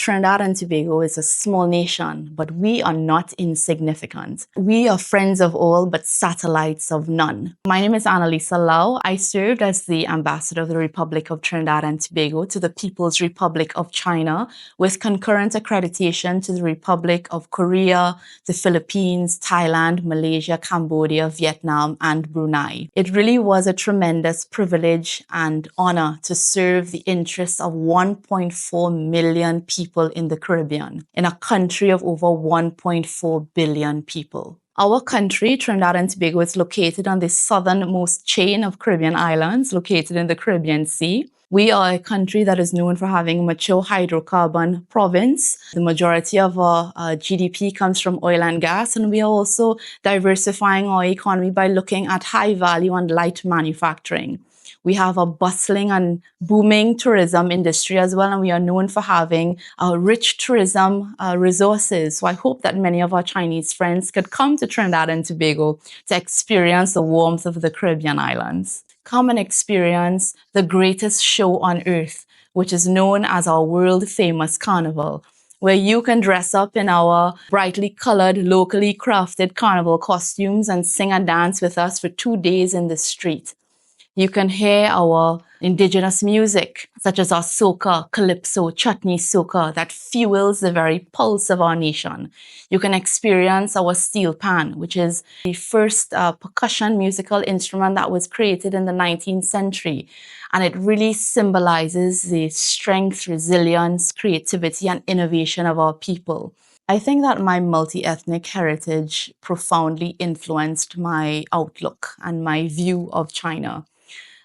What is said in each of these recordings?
Trinidad and Tobago is a small nation, but we are not insignificant. We are friends of all, but satellites of none. My name is Annalisa Lau. I served as the ambassador of the Republic of Trinidad and Tobago to the People's Republic of China, with concurrent accreditation to the Republic of Korea, the Philippines, Thailand, Malaysia, Cambodia, Vietnam, and Brunei. It really was a tremendous privilege and honor to serve the interests of 1.4 million people in the Caribbean, in a country of over 1.4 billion people. Our country, Trinidad and Tobago, is located on the southernmost chain of Caribbean islands, located in the Caribbean Sea. We are a country that is known for having a mature hydrocarbon province. The majority of our GDP comes from oil and gas, and we are also diversifying our economy by looking at high value and light manufacturing. We have a bustling and booming tourism industry as well, and we are known for having rich tourism resources. So I hope that many of our Chinese friends could come to Trinidad and Tobago to experience the warmth of the Caribbean islands. Come and experience the greatest show on earth, which is known as our world-famous carnival, where you can dress up in our brightly colored, locally crafted carnival costumes and sing and dance with us for 2 days in the street. You can hear our indigenous music, such as our soca, calypso, chutney soca, that fuels the very pulse of our nation. You can experience our steel pan, which is the first percussion musical instrument that was created in the 19th century. And it really symbolizes the strength, resilience, creativity, and innovation of our people. I think that my multi-ethnic heritage profoundly influenced my outlook and my view of China.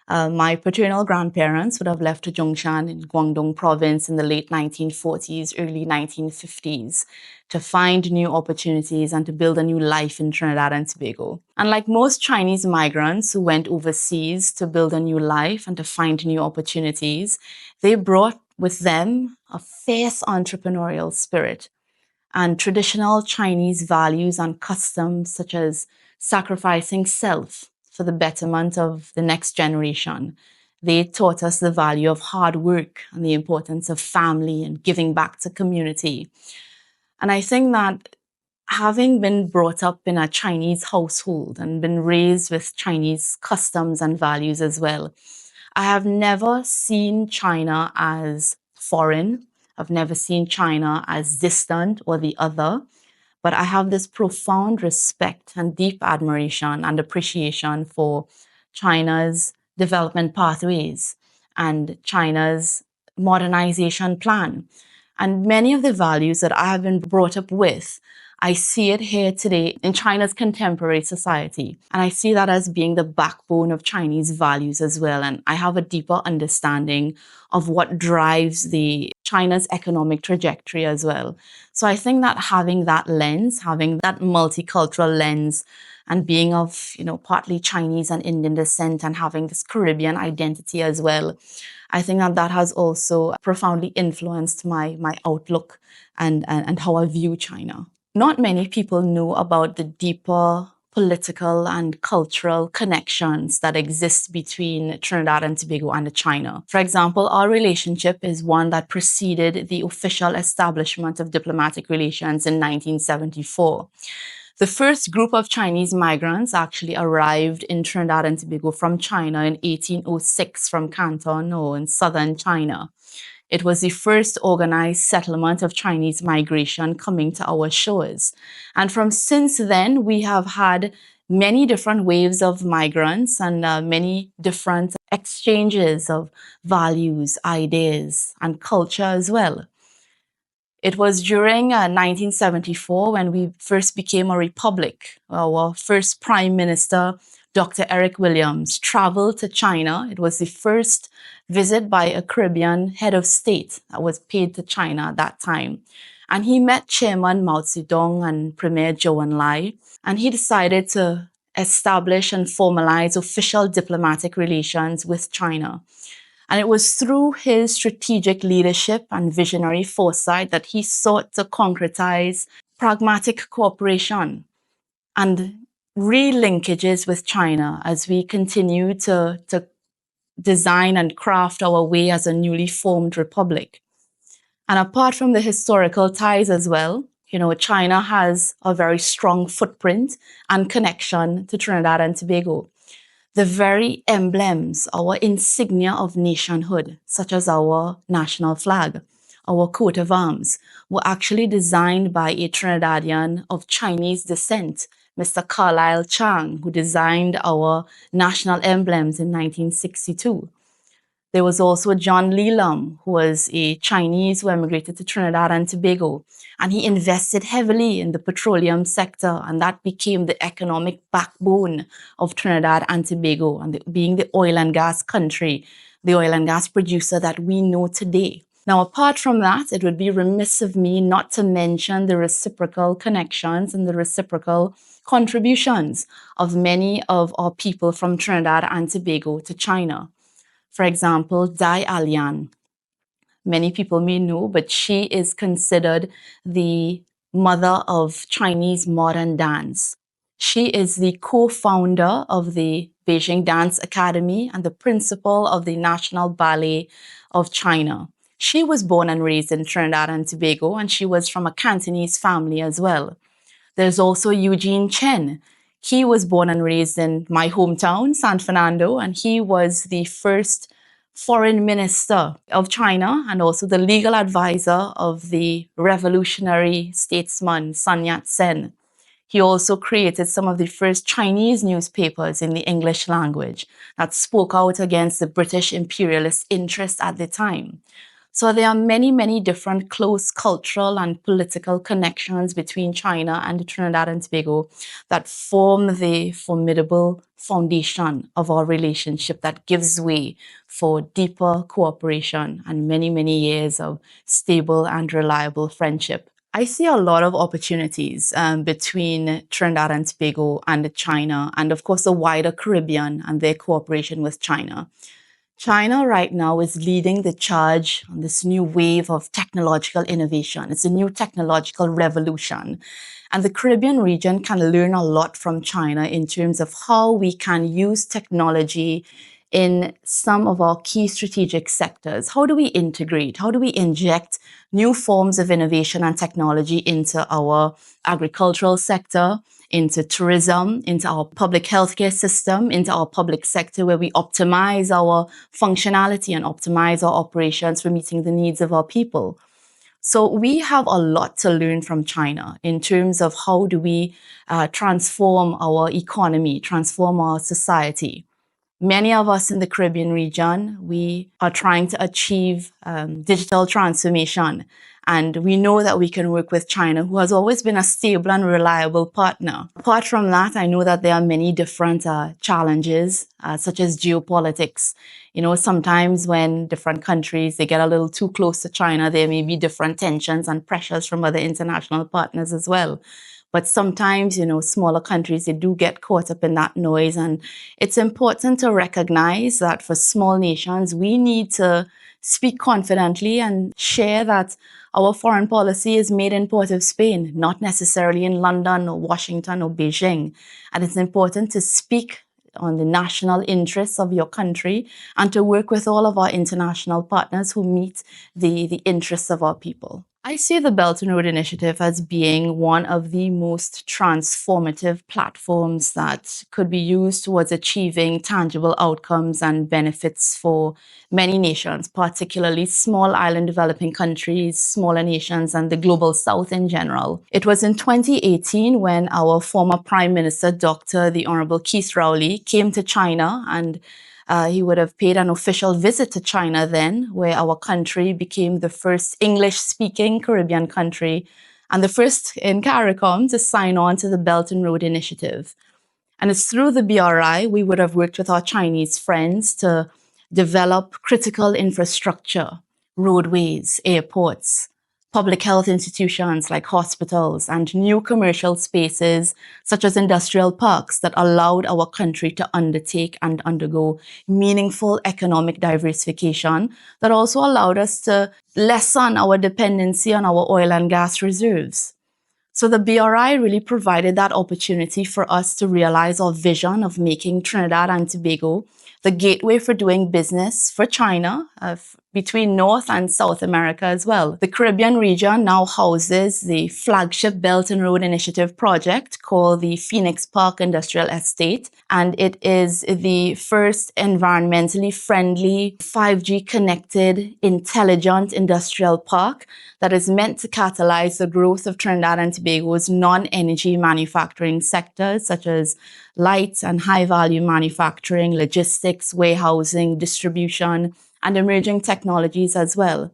My paternal grandparents would have left to Zhongshan in Guangdong province in the late 1940s, early 1950s to find new opportunities and to build a new life in Trinidad and Tobago. And like most Chinese migrants who went overseas to build a new life and to find new opportunities, they brought with them a fierce entrepreneurial spirit and traditional Chinese values and customs such as sacrificing self for the betterment of the next generation. They taught us the value of hard work and the importance of family and giving back to community. And I think that having been brought up in a Chinese household and been raised with Chinese customs and values as well, I have never seen China as foreign. I've never seen China as distant or the other. But I have this profound respect and deep admiration and appreciation for China's development pathways and China's modernization plan. And many of the values that I have been brought up with, I see it here today in China's contemporary society. And I see that as being the backbone of Chinese values as well. And I have a deeper understanding of what drives China's economic trajectory as well. So I think that having that lens, having that multicultural lens, and being of, partly Chinese and Indian descent and having this Caribbean identity as well, I think that has also profoundly influenced my outlook and how I view China. Not many people know about the deeper political and cultural connections that exist between Trinidad and Tobago and China. For example, our relationship is one that preceded the official establishment of diplomatic relations in 1974. The first group of Chinese migrants actually arrived in Trinidad and Tobago from China in 1806 from Canton, or in southern China. It was the first organized settlement of Chinese migration coming to our shores. And since then, we have had many different waves of migrants and many different exchanges of values, ideas, and culture as well. It was during 1974 when we first became a republic. Our first prime minister, Dr. Eric Williams, traveled to China. It was the first visit by a Caribbean head of state that was paid to China at that time. And he met Chairman Mao Zedong and Premier Zhou Enlai, and he decided to establish and formalize official diplomatic relations with China. And it was through his strategic leadership and visionary foresight that he sought to concretize pragmatic cooperation and relinkages with China as we continue to design and craft our way as a newly formed republic. And apart from the historical ties as well, China has a very strong footprint and connection to Trinidad and Tobago. The very emblems, our insignia of nationhood, such as our national flag, our coat of arms, were actually designed by a Trinidadian of Chinese descent, Mr. Carlisle Chang, who designed our national emblems in 1962. There was also John Lelam, who was a Chinese who emigrated to Trinidad and Tobago, and he invested heavily in the petroleum sector, and that became the economic backbone of Trinidad and Tobago, and being the oil and gas country, the oil and gas producer that we know today. Now, apart from that, it would be remiss of me not to mention the reciprocal connections and the reciprocal contributions of many of our people from Trinidad and Tobago to China. For example, Dai Alian. Many people may know, but she is considered the mother of Chinese modern dance. She is the co-founder of the Beijing Dance Academy and the principal of the National Ballet of China. She was born and raised in Trinidad and Tobago, and she was from a Cantonese family as well. There's also Eugene Chen. He was born and raised in my hometown, San Fernando, and he was the first foreign minister of China and also the legal advisor of the revolutionary statesman Sun Yat-sen. He also created some of the first Chinese newspapers in the English language that spoke out against the British imperialist interests at the time. So there are many, many different close cultural and political connections between China and Trinidad and Tobago that form the formidable foundation of our relationship that gives way for deeper cooperation and many, many years of stable and reliable friendship. I see a lot of opportunities between Trinidad and Tobago and China, and of course the wider Caribbean and their cooperation with China. China right now is leading the charge on this new wave of technological innovation. It's a new technological revolution. And the Caribbean region can learn a lot from China in terms of how we can use technology in some of our key strategic sectors. How do we integrate? How do we inject new forms of innovation and technology into our agricultural sector, into tourism, into our public healthcare system, into our public sector, where we optimize our functionality and optimize our operations for meeting the needs of our people? So we have a lot to learn from China in terms of how do we transform our economy, transform our society. Many of us in the Caribbean region, we are trying to achieve digital transformation. And we know that we can work with China, who has always been a stable and reliable partner. Apart from that, I know that there are many different challenges, such as geopolitics. Sometimes when different countries, they get a little too close to China, there may be different tensions and pressures from other international partners as well. But sometimes, smaller countries, they do get caught up in that noise. And it's important to recognize that for small nations, we need to speak confidently and share that our foreign policy is made in Port of Spain, not necessarily in London or Washington or Beijing. And it's important to speak on the national interests of your country and to work with all of our international partners who meet the interests of our people. I see the Belt and Road Initiative as being one of the most transformative platforms that could be used towards achieving tangible outcomes and benefits for many nations, particularly small island developing countries, smaller nations, and the global south in general. It was in 2018 when our former Prime Minister, the Honorable Keith Rowley, came to China, and he would have paid an official visit to China then, where our country became the first English-speaking Caribbean country and the first in CARICOM to sign on to the Belt and Road Initiative. And it's through the BRI we would have worked with our Chinese friends to develop critical infrastructure, roadways, airports, public health institutions like hospitals, and new commercial spaces such as industrial parks that allowed our country to undertake and undergo meaningful economic diversification that also allowed us to lessen our dependency on our oil and gas reserves. So the BRI really provided that opportunity for us to realize our vision of making Trinidad and Tobago the gateway for doing business for China, between North and South America as well. The Caribbean region now houses the flagship Belt and Road Initiative project called the Phoenix Park Industrial Estate, and it is the first environmentally friendly 5G connected intelligent industrial park that is meant to catalyze the growth of Trinidad and Tobago's non-energy manufacturing sectors such as light and high-value manufacturing, logistics, warehousing, distribution, and emerging technologies as well.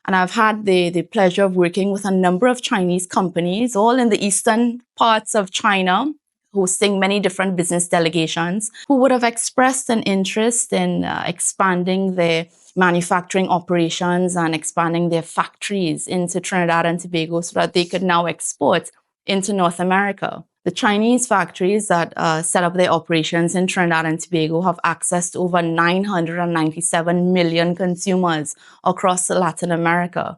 And I've had the pleasure of working with a number of Chinese companies, all in the eastern parts of China, hosting many different business delegations, who would have expressed an interest in expanding their manufacturing operations and expanding their factories into Trinidad and Tobago so that they could now export into North America. The Chinese factories that set up their operations in Trinidad and Tobago have access to over 997 million consumers across Latin America.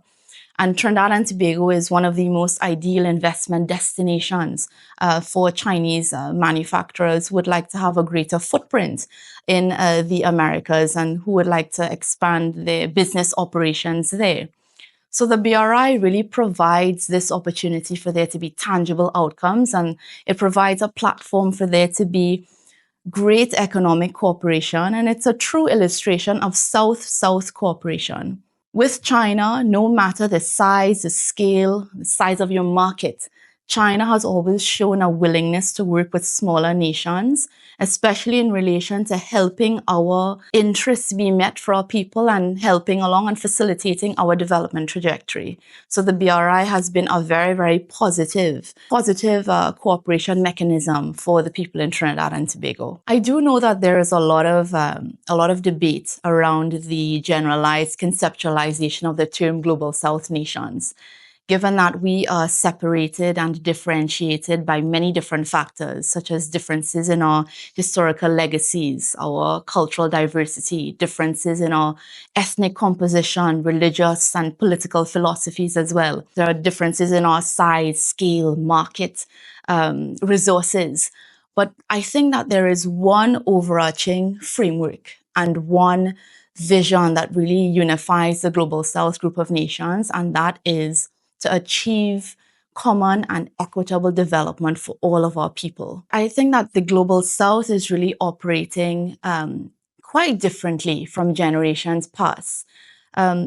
And Trinidad and Tobago is one of the most ideal investment destinations for Chinese manufacturers who would like to have a greater footprint in the Americas and who would like to expand their business operations there. So the BRI really provides this opportunity for there to be tangible outcomes, and it provides a platform for there to be great economic cooperation, and it's a true illustration of South-South cooperation. With China, no matter the size, the scale, the size of your market, China has always shown a willingness to work with smaller nations, especially in relation to helping our interests be met for our people and helping along and facilitating our development trajectory. So the BRI has been a very, very positive cooperation mechanism for the people in Trinidad and Tobago. I do know that there is a lot of debate around the generalized conceptualization of the term Global South nations, given that we are separated and differentiated by many different factors, such as differences in our historical legacies, our cultural diversity, differences in our ethnic composition, religious and political philosophies as well. There are differences in our size, scale, market, resources. But I think that there is one overarching framework and one vision that really unifies the Global South group of nations, and that is to achieve common and equitable development for all of our people. I think that the Global South is really operating quite differently from generations past.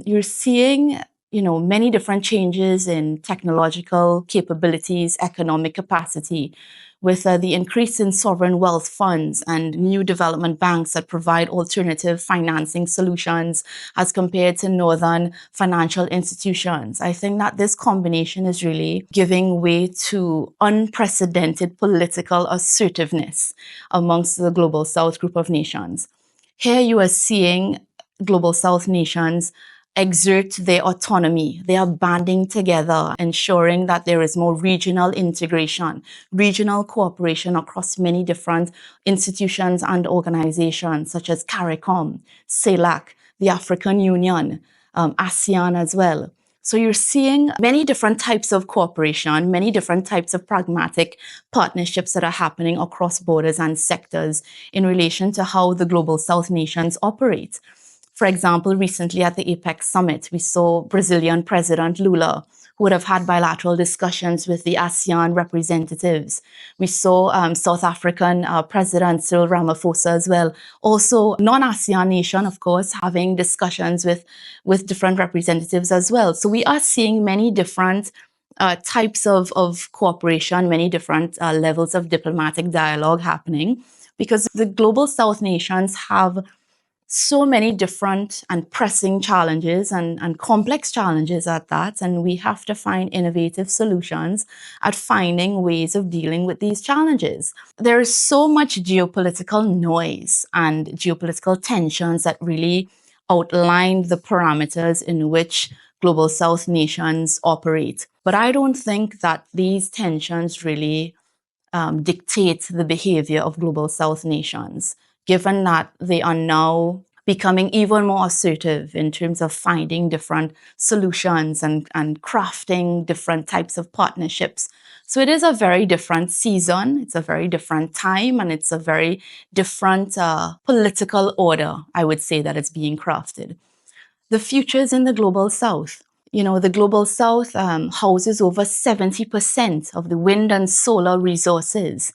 You're seeing, many different changes in technological capabilities, economic capacity, with the increase in sovereign wealth funds and new development banks that provide alternative financing solutions as compared to northern financial institutions. I think that this combination is really giving way to unprecedented political assertiveness amongst the Global South group of nations. Here you are seeing Global South nations exert their autonomy. They are banding together, ensuring that there is more regional integration, regional cooperation across many different institutions and organizations, such as CARICOM, CELAC, the African Union, ASEAN as well. So you're seeing many different types of cooperation, many different types of pragmatic partnerships that are happening across borders and sectors in relation to how the Global South nations operate. For example, recently at the APEC summit, we saw Brazilian President Lula, who would have had bilateral discussions with the ASEAN representatives. We saw South African President Cyril Ramaphosa as well. Also, non-ASEAN nation, of course, having discussions with different representatives as well. So we are seeing many different types of cooperation, many different levels of diplomatic dialogue happening, because the Global South nations have so many different and pressing challenges and complex challenges at that. And we have to find innovative solutions at finding ways of dealing with these challenges. There is so much geopolitical noise and geopolitical tensions that really outline the parameters in which Global South nations operate. But I don't think that these tensions really dictate the behavior of Global South nations, given that they are now becoming even more assertive in terms of finding different solutions and crafting different types of partnerships. So it is a very different season, it's a very different time, and it's a very different political order, I would say, that it's being crafted. The future is in the Global South. You know, the Global South houses over 70% of the wind and solar resources.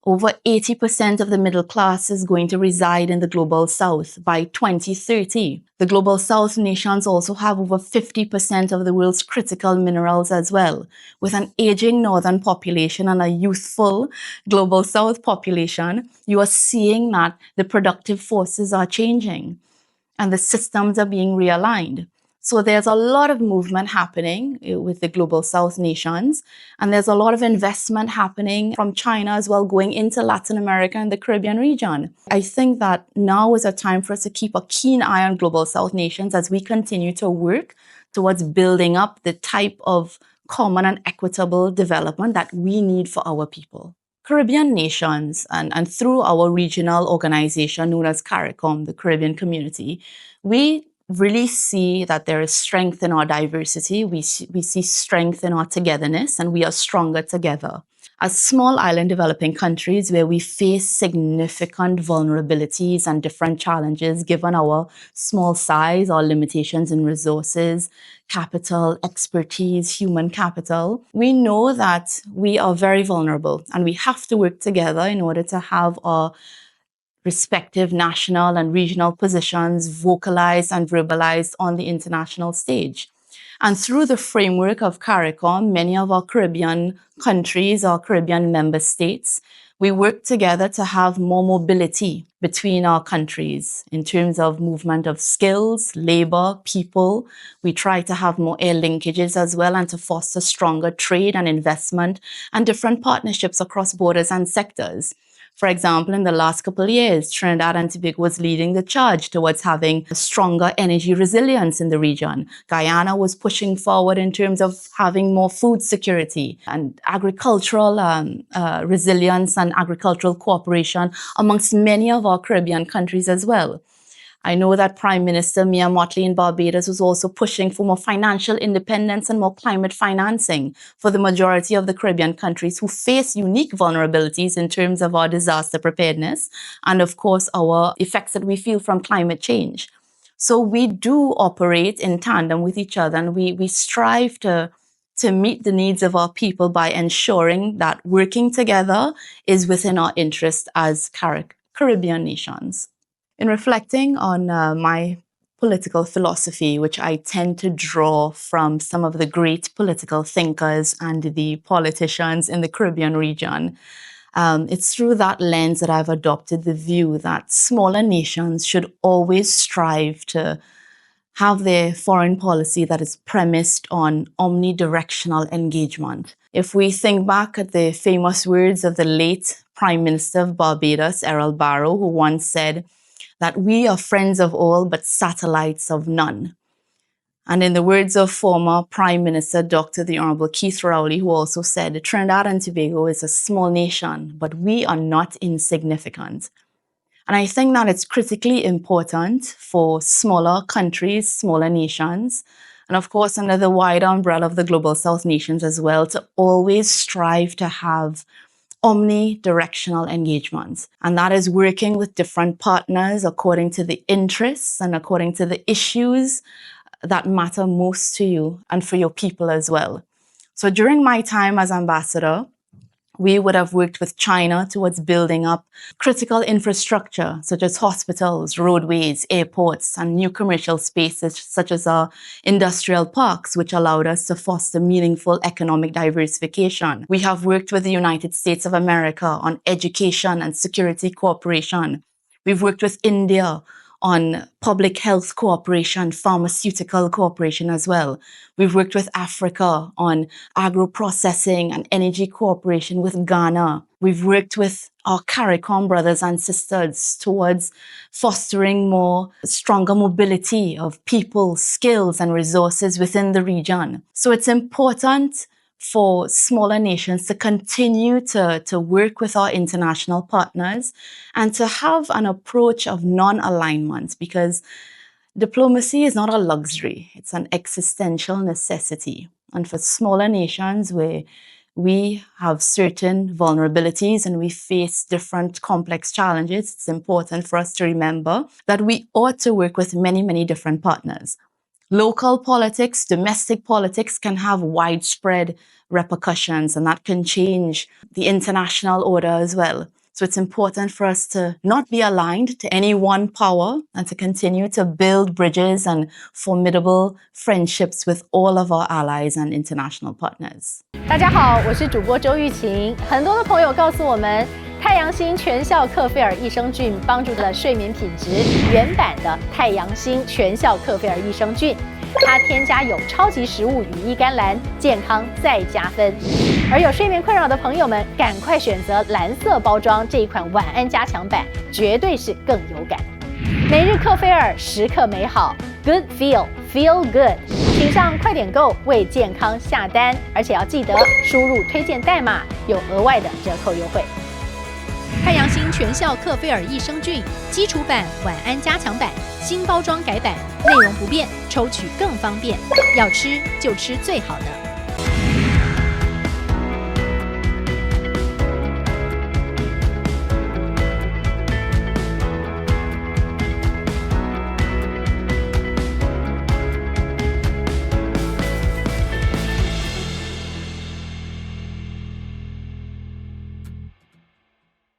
Over 80% of the middle class is going to reside in the Global South by 2030. The Global South nations also have over 50% of the world's critical minerals as well. With an aging northern population and a youthful Global South population, you are seeing that the productive forces are changing and the systems are being realigned. So there's a lot of movement happening with the Global South nations, and there's a lot of investment happening from China as well, going into Latin America and the Caribbean region. I think that now is a time for us to keep a keen eye on Global South nations as we continue to work towards building up the type of common and equitable development that we need for our people. Caribbean nations, and through our regional organization known as CARICOM, the Caribbean Community, we really see that there is strength in our diversity. We see strength in our togetherness, and we are stronger together. As small island developing countries where we face significant vulnerabilities and different challenges given our small size, our limitations in resources, capital, expertise, human capital, we know that we are very vulnerable and we have to work together in order to have our respective national and regional positions vocalized and verbalized on the international stage. And through the framework of CARICOM, many of our Caribbean countries, our Caribbean member states, we work together to have more mobility between our countries in terms of movement of skills, labor, people. We try to have more air linkages as well and to foster stronger trade and investment and different partnerships across borders and sectors. For example, in the last couple of years, Trinidad and Tobago was leading the charge towards having a stronger energy resilience in the region. Guyana was pushing forward in terms of having more food security and agricultural resilience and agricultural cooperation amongst many of our Caribbean countries as well. I know that Prime Minister Mia Mottley in Barbados was also pushing for more financial independence and more climate financing for the majority of the Caribbean countries who face unique vulnerabilities in terms of our disaster preparedness and, of course, our effects that we feel from climate change. So we do operate in tandem with each other, and we strive to meet the needs of our people by ensuring that working together is within our interest as Caribbean nations. In reflecting on my political philosophy, which I tend to draw from some of the great political thinkers and the politicians in the Caribbean region, it's through that lens that I've adopted the view that smaller nations should always strive to have their foreign policy that is premised on omnidirectional engagement. If we think back at the famous words of the late Prime Minister of Barbados, Errol Barrow, who once said that we are friends of all but satellites of none. And in the words of former Prime Minister Dr. the Honorable Keith Rowley, who also said, Trinidad and Tobago is a small nation, but we are not insignificant. And I think that it's critically important for smaller countries, smaller nations, and of course under the wider umbrella of the Global South nations as well, to always strive to have omnidirectional engagement. And that is working with different partners according to the interests and according to the issues that matter most to you and for your people as well. So during my time as ambassador, we would have worked with China towards building up critical infrastructure, such as hospitals, roadways, airports, and new commercial spaces, such as our industrial parks, which allowed us to foster meaningful economic diversification. We have worked with the United States of America on education and security cooperation. We've worked with India on public health cooperation, pharmaceutical cooperation as well. We've worked with Africa on agro-processing and energy cooperation with Ghana. We've worked with our CARICOM brothers and sisters towards fostering more stronger mobility of people, skills, and resources within the region. So it's important for smaller nations to continue to work with our international partners and to have an approach of non-alignment, because diplomacy is not a luxury, it's an existential necessity. And for smaller nations where we have certain vulnerabilities and we face different complex challenges, it's important for us to remember that we ought to work with many, many different partners. Local politics, domestic politics can have widespread repercussions, and that can change the international order as well. So it's important for us to not be aligned to any one power and to continue to build bridges and formidable friendships with all of our allies and international partners. 大家好，我是主播周玉琴。很多的朋友告诉我们，太阳星全效克菲尔益生菌帮助了睡眠品质。原版的太阳星全效克菲尔益生菌，它添加有超级食物羽衣甘蓝，健康再加分。而有睡眠困扰的朋友们，赶快选择蓝色包装这一款晚安加强版，绝对是更有感。每日克菲尔，时刻美好 ，Good Feel Good， 请上快点购为健康下单，而且要记得输入推荐代码，有额外的折扣优惠。太阳星全效克菲尔益生菌基础版、晚安加强版，新包装改版，内容不变，抽取更方便。要吃就吃最好的。